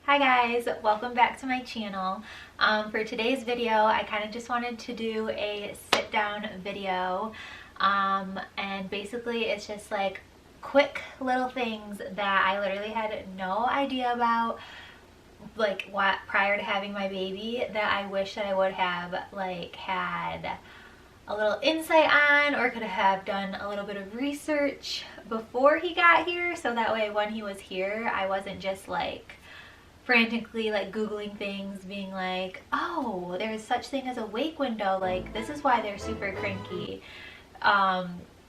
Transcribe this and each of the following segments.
Hi guys, welcome back to my channel. For today's video, I kind of just wanted to do a sit down video, and basically it's just like quick little things that I literally had no idea about, like what prior to having my baby, that I wish that I would have like had a little insight on, or could have done a little bit of research before he got here, so that way when he was here I wasn't just like frantically like googling things, being like, oh, there's such thing as a wake window, like this is why they're super cranky,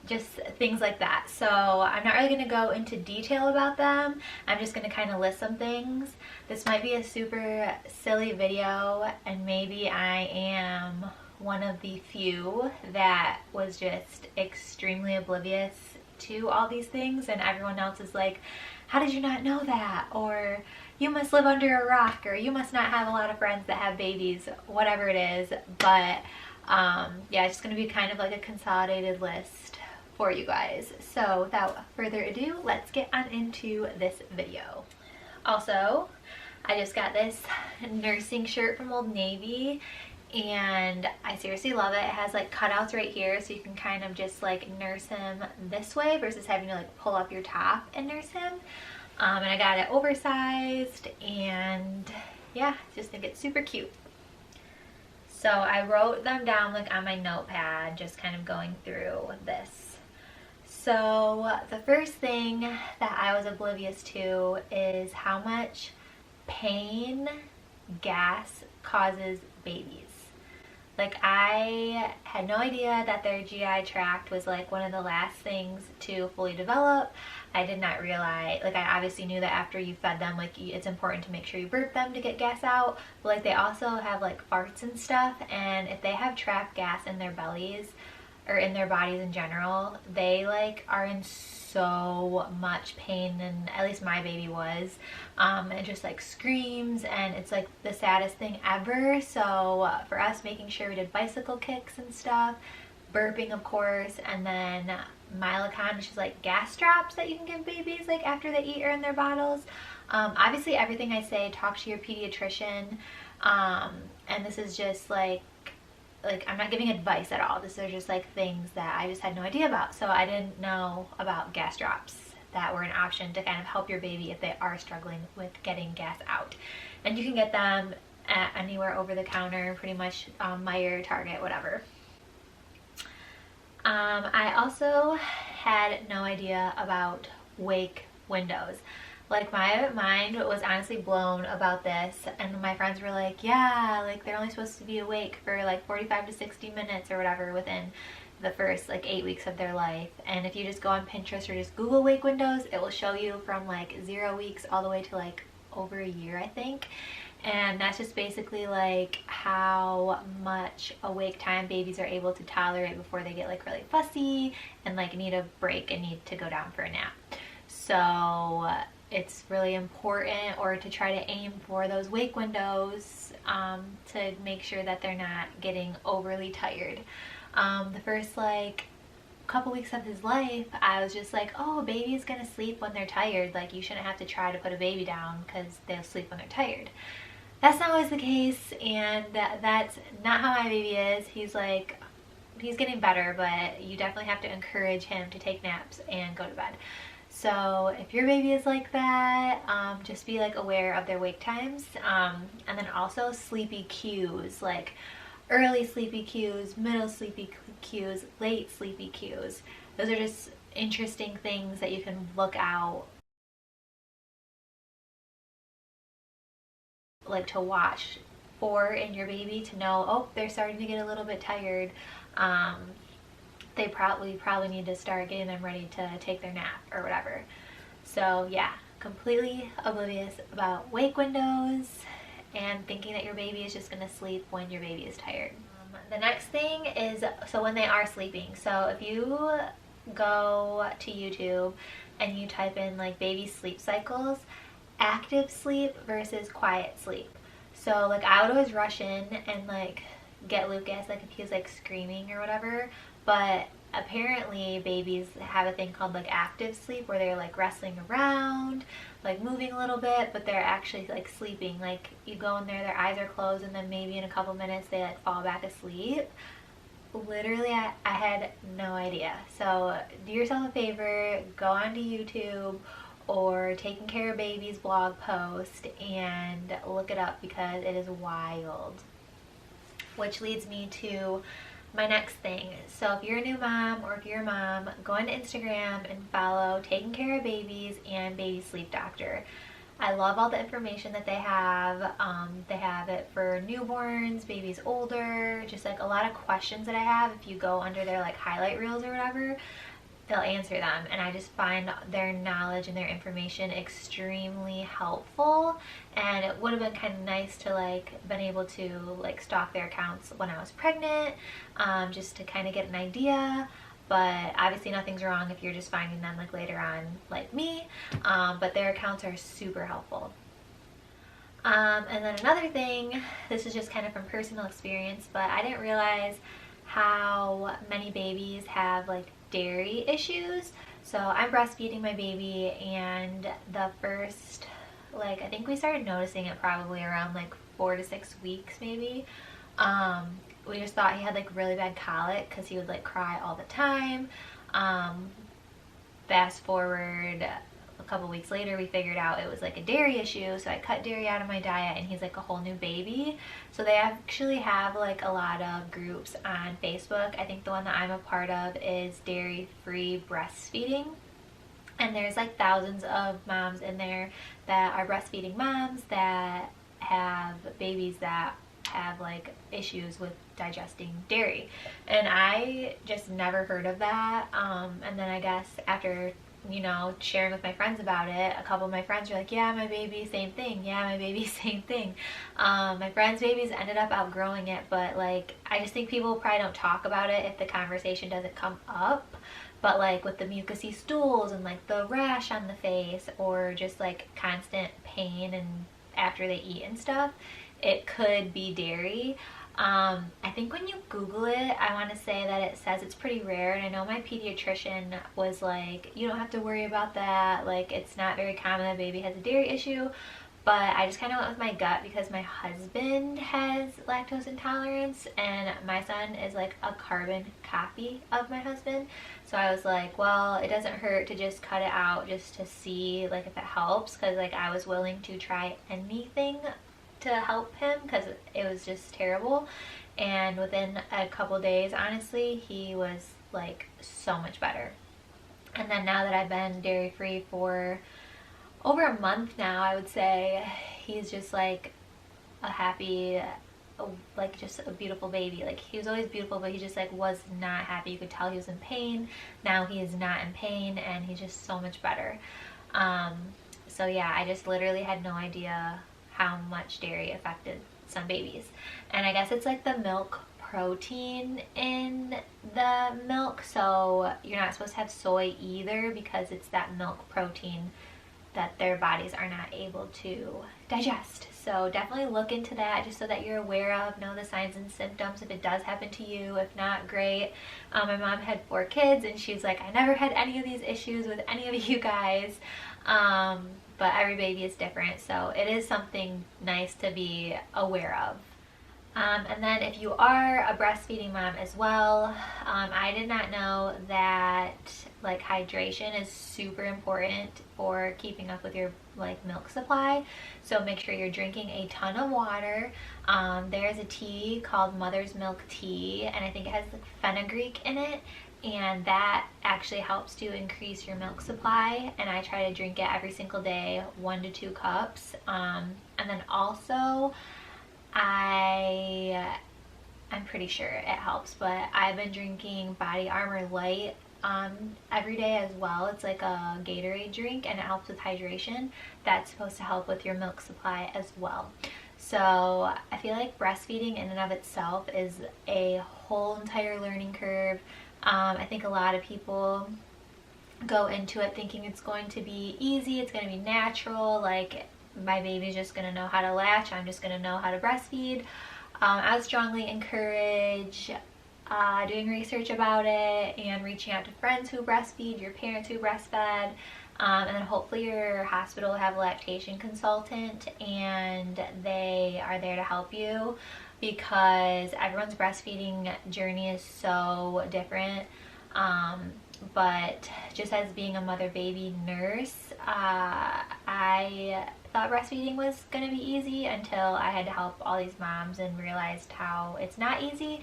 just things like that. So I'm not really going to go into detail about them. I'm just going to kind of list some things. This might be a super silly video, and maybe I am one of the few that was just extremely oblivious to all these things, and everyone else is like, how did you not know that? Or you must live under a rock, or you must not have a lot of friends that have babies, whatever it is. But yeah, it's just going to be kind of like a consolidated list for you guys. So without further ado, let's get on into this video. Also, I just got this nursing shirt from Old Navy, and I seriously love it. It has like cutouts right here, so you can kind of just like nurse him this way versus having to like pull up your top and nurse him. And I got it oversized, and yeah, just think it's super cute. So I wrote them down like on my notepad, just kind of going through this. So the first thing that I was oblivious to is how much pain gas causes babies. Like, I had no idea that their GI tract was like one of the last things to fully develop. I did not realize, like, I obviously knew that after you fed them, like, it's important to make sure you burp them to get gas out, but like they also have like farts and stuff, and if they have trapped gas in their bellies or in their bodies in general, they like are in so much pain, and at least my baby was. It just like screams, and it's like the saddest thing ever. So for us, making sure we did bicycle kicks and stuff, burping of course, and then Milacon, which is like gas drops that you can give babies like after they eat or in their bottles. Obviously everything I say, talk to your pediatrician, and this is just like I'm not giving advice at all. These are just like things that I just had no idea about. So I didn't know about gas drops that were an option to kind of help your baby if they are struggling with getting gas out. And you can get them at anywhere over the counter, pretty much, Meijer, Target, whatever. I also had no idea about wake windows. Like, my mind was honestly blown about this, and my friends were like, yeah, like they're only supposed to be awake for like 45 to 60 minutes or whatever within the first like 8 weeks of their life. And if you just go on Pinterest or just Google wake windows, it will show you from like 0 weeks all the way to like over a year, I think. And that's just basically like how much awake time babies are able to tolerate before they get like really fussy and like need a break and need to go down for a nap. So it's really important, or to try to aim for those wake windows, to make sure that they're not getting overly tired. The first like couple weeks of his life, I was just like, oh, a baby's gonna sleep when they're tired, like you shouldn't have to try to put a baby down because they'll sleep when they're tired. That's not always the case, and that's not how my baby is. He's like, he's getting better, but you definitely have to encourage him to take naps and go to bed. So if your baby is like that, just be like aware of their wake times, and then also sleepy cues, like early sleepy cues, middle sleepy cues, late sleepy cues. Those are just interesting things that you can look out, like to watch for in your baby, to know, oh, they're starting to get a little bit tired. They probably need to start getting them ready to take their nap or whatever. So yeah, completely oblivious about wake windows and thinking that your baby is just gonna sleep when your baby is tired. The next thing is, so when they are sleeping, so if you go to YouTube and you type in like baby sleep cycles, active sleep versus quiet sleep. So like I would always rush in and like get Lucas like if he was like screaming or whatever, but apparently babies have a thing called like active sleep where they're like wrestling around, like moving a little bit, but they're actually like sleeping. Like you go in there, their eyes are closed, and then maybe in a couple minutes they like fall back asleep. Literally, I had no idea. So do yourself a favor, go onto YouTube or Taking Care of Babies blog post and look it up because it is wild. Which leads me to my next thing. So if you're a new mom or if you're a mom, go on Instagram and follow Taking Care of Babies and Baby Sleep Doctor. I love all the information that they have. They have it for newborns, babies older, just like a lot of questions that I have. If you go under their like highlight reels or whatever, they'll answer them, and I just find their knowledge and their information extremely helpful. And it would have been kind of nice to like been able to like stalk their accounts when I was pregnant, just to kind of get an idea. But obviously nothing's wrong if you're just finding them like later on like me, but their accounts are super helpful. And then another thing, this is just kind of from personal experience, but I didn't realize how many babies have like dairy issues. So I'm breastfeeding my baby, and the first, like, I think we started noticing it probably around like 4 to 6 weeks maybe. We just thought he had like really bad colic because he would like cry all the time. Fast forward a couple weeks later, we figured out it was like a dairy issue, so I cut dairy out of my diet, and he's like a whole new baby. So they actually have like a lot of groups on Facebook. I think the one that I'm a part of is Dairy Free Breastfeeding, and there's like thousands of moms in there that are breastfeeding moms that have babies that have like issues with digesting dairy, and I just never heard of that. And then I guess after, you know, sharing with my friends about it, a couple of my friends were like, yeah, my baby, same thing. Yeah, my baby, same thing. My friends' babies ended up outgrowing it, but like, I just think people probably don't talk about it if the conversation doesn't come up. But like with the mucousy stools and like the rash on the face, or just like constant pain and after they eat and stuff, it could be dairy. I think when you Google it, I want to say that it says it's pretty rare, and I know my pediatrician was like, you don't have to worry about that, like it's not very common that a baby has a dairy issue. But I just kind of went with my gut because my husband has lactose intolerance, and my son is like a carbon copy of my husband. So I was like, well, it doesn't hurt to just cut it out just to see like if it helps, because like I was willing to try anything to help him because it was just terrible. And within a couple days, honestly, he was like so much better. And then now that I've been dairy free for over a month now, I would say, he's just like a happy, like just a beautiful baby. Like he was always beautiful, but he just like was not happy. You could tell he was in pain. Now he is not in pain, and he's just so much better. So yeah, I just literally had no idea how much dairy affected some babies. And I guess it's like the milk protein in the milk, so you're not supposed to have soy either because it's that milk protein that their bodies are not able to digest. So definitely look into that just so that you're aware of, know the signs and symptoms if it does happen to you. If not, great. My mom had 4 kids, and she's like, I never had any of these issues with any of you guys. But every baby is different, so it is something nice to be aware of. And then if you are a breastfeeding mom as well, I did not know that like hydration is super important for keeping up with your like milk supply. So make sure you're drinking a ton of water. There's a tea called Mother's Milk Tea, and I think it has like fenugreek in it, and that actually helps to increase your milk supply. And I try to drink it every single day, 1 to 2 cups. And then also I'm pretty sure it helps, but I've been drinking Body Armor Light every day as well. It's like a Gatorade drink, and it helps with hydration. That's supposed to help with your milk supply as well. So I feel like breastfeeding in and of itself is a whole entire learning curve. I think a lot of people go into it thinking it's going to be easy, it's going to be natural, like my baby's just going to know how to latch, I'm just going to know how to breastfeed. I would strongly encourage doing research about it and reaching out to friends who breastfeed, your parents who breastfed, and then hopefully your hospital will have a lactation consultant and they are there to help you, because everyone's breastfeeding journey is so different. But just as being a mother-baby nurse, I thought breastfeeding was going to be easy until I had to help all these moms and realized how it's not easy.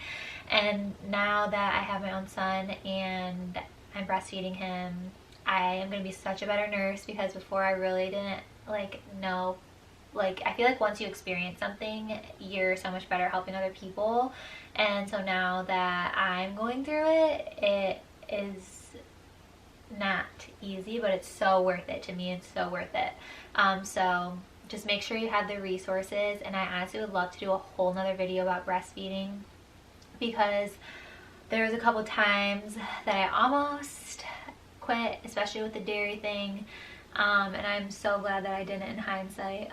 And now that I have my own son and I'm breastfeeding him, I am going to be such a better nurse, because before I really didn't know. I feel like once you experience something, you're so much better helping other people. And so now that I'm going through it, it is not easy, but it's so worth it to me. It's so worth it. So just make sure you have the resources, and I honestly would love to do a whole nother video about breastfeeding, because there was a couple times that I almost quit, especially with the dairy thing, and I'm so glad that I didn't in hindsight,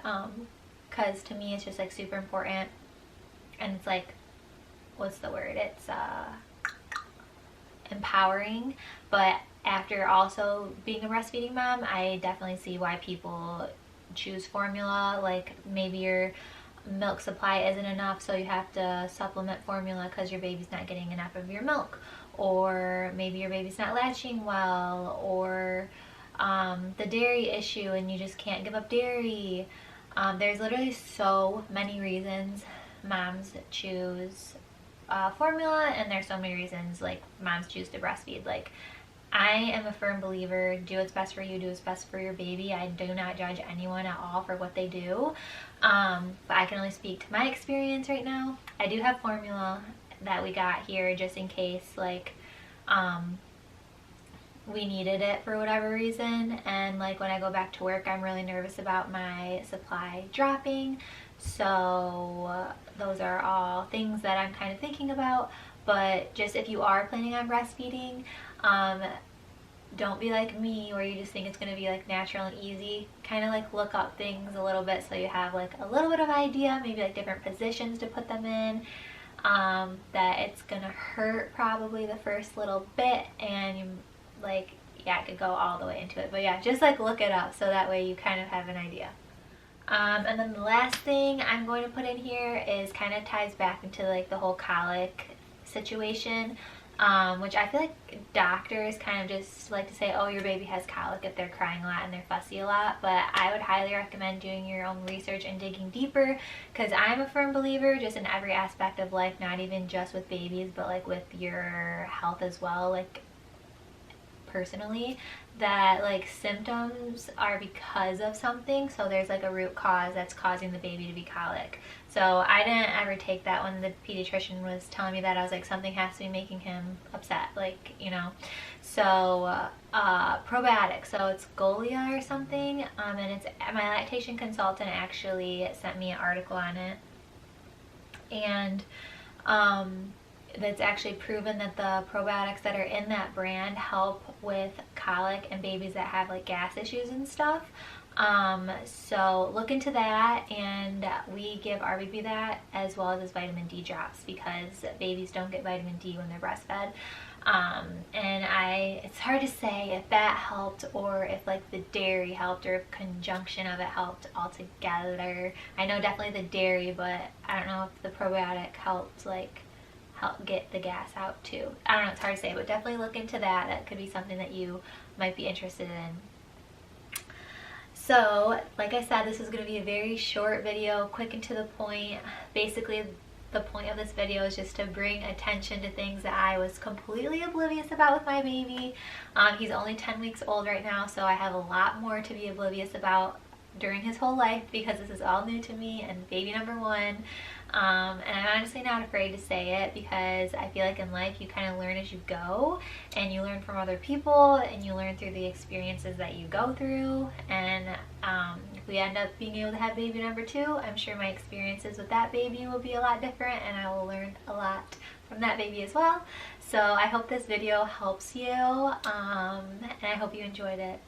because to me it's just like super important, and it's like, what's the word, it's empowering. But after also being a breastfeeding mom, I definitely see why people choose formula. Like maybe your milk supply isn't enough, so you have to supplement formula because your baby's not getting enough of your milk, or maybe your baby's not latching well, or the dairy issue and you just can't give up dairy. There's literally so many reasons moms choose formula, and there's so many reasons like moms choose to breastfeed. Like, I am a firm believer, do what's best for you, do what's best for your baby. I do not judge anyone at all for what they do, but I can only speak to my experience right now. I do have formula that we got here just in case like we needed it for whatever reason, and like when I go back to work, I'm really nervous about my supply dropping. So those are all things that I'm kind of thinking about. But just if you are planning on breastfeeding, don't be like me where you just think it's going to be like natural and easy. Kind of like look up things a little bit so you have like a little bit of idea, maybe like different positions to put them in, that it's going to hurt probably the first little bit, and you like, yeah, it could go all the way into it. But yeah, just like look it up so that way you kind of have an idea. And then the last thing I'm going to put in here is kind of ties back into like the whole colic situation, which I feel like doctors kind of just like to say, oh, your baby has colic if they're crying a lot and they're fussy a lot. But I would highly recommend doing your own research and digging deeper, because I'm a firm believer just in every aspect of life, not even just with babies, but like with your health as well, like personally, that like symptoms are because of something. So there's like a root cause that's causing the baby to be colic. So I didn't ever take that when the pediatrician was telling me that. I was like, something has to be making him upset, like, you know. So probiotics, so it's Golia or something, and it's, my lactation consultant actually sent me an article on it, and that's actually proven that the probiotics that are in that brand help with colic and babies that have like gas issues and stuff. So look into that, and we give our baby that as well as his vitamin D drops, because babies don't get vitamin D when they're breastfed. And it's hard to say if that helped or if like the dairy helped or if conjunction of it helped altogether. I know definitely the dairy, but I don't know if the probiotic helped like help get the gas out too. I don't know, it's hard to say, but definitely look into that. That could be something that you might be interested in. So like I said, this is going to be a very short video, quick and to the point. Basically the point of this video is just to bring attention to things that I was completely oblivious about with my baby. He's only 10 weeks old right now, so I have a lot more to be oblivious about during his whole life, because this is all new to me and baby number one. And I'm honestly not afraid to say it, because I feel like in life you kind of learn as you go, and you learn from other people, and you learn through the experiences that you go through. And if we end up being able to have baby number two, I'm sure my experiences with that baby will be a lot different, and I will learn a lot from that baby as well. So I hope this video helps you, and I hope you enjoyed it.